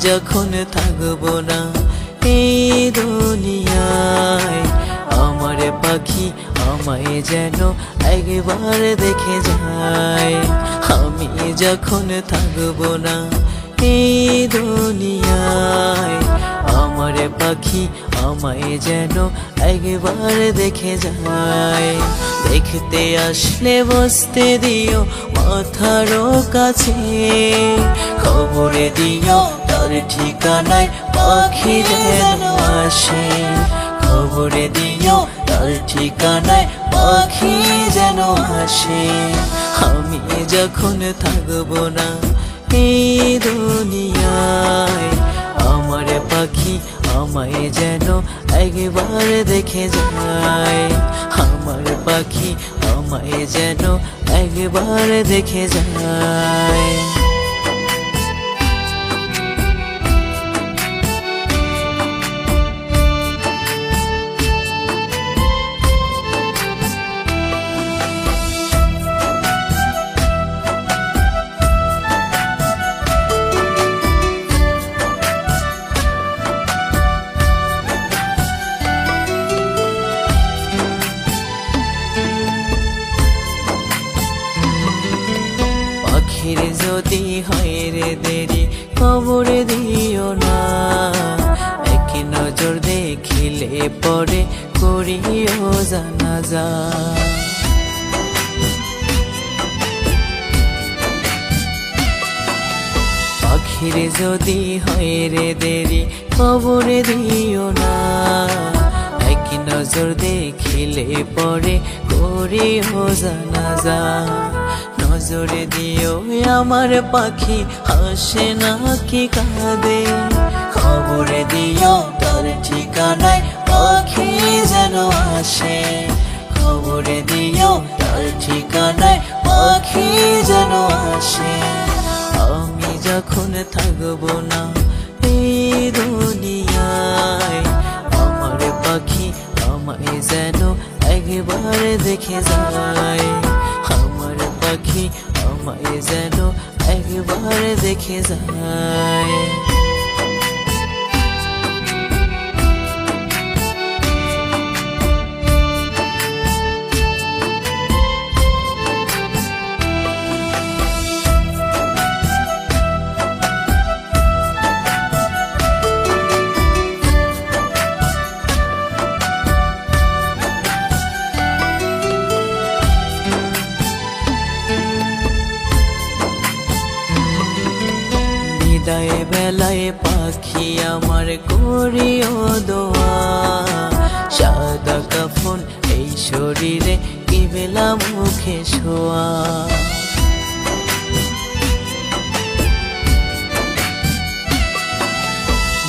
যখন থাকবো না এই দুনিয়ায়, আমার পাখি আমায় যেন একবার দেখে যায়। আমি যখন থাকবো না এই দুনিয়ায়, আমার পাখি আমায় যেন একবার দেখে যায়। দেখতে আসলে বসতে দিও মাথার কাছে, খবরে দিও তার ঠিকানায় পাখি যেন আসে। খবরে দিও তার ঠিকানায় পাখি যেন আসে। আমি যখন থাকবো না এই দুনিয়ায়, আমার পাখি আমায় যেন একবার দেখে যায়। আমার পাখি আমায় যেন একবার দেখে যায়। পাখির যদি হয় রে দেরি খবরে দিও না, এক নজর দেখিলে পরে করিও জানাজা। পাখির যদি হয় রে দেরি খবরে দিও না, এক নজর দেখিলে পরে করিও জানাজা। নজরে দিও আমার পাখি হাসে না কি কাঁদে, খবরে দিও তার ঠিকানায় পাখি যেন আসে। খবরে দিও তার ঠিকানায় পাখি যেন আসে। আমি যখন থাকবো না এই দুনিয়ায়, আমার পাখি আমায় যেন একবার দেখে যায়। আমার পাখি আমায় যেন একবার দেখে যায়। বিদায় বেলায় পাখি আমার করিও দোয়া, সাদা কাফন এই শরীরে কি বেলা মুখে শোয়া।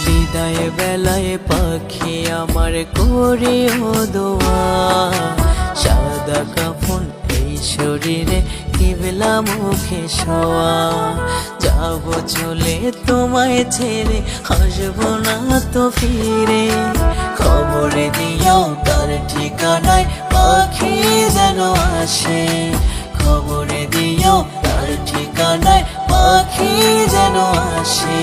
বিদায় বেলায় পাখি আমার করিও দোয়া, সাদা কাফন এই শরীরে কি বেলা মুখে শোয়া। যাব চলে তোমায় ছেড়ে হাসবো না তো ফিরে, খবরে দিও তার ঠিকানায় পাখি যেন আসে। খবরে দিও তার ঠিকানায় পাখি যেন আসে।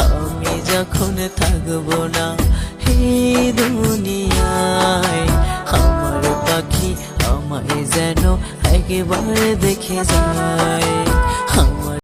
আমি যখন থাকবো না এই দুনিয়ায়, আমার পাখি আমায় যেন একবার দেখে যায়।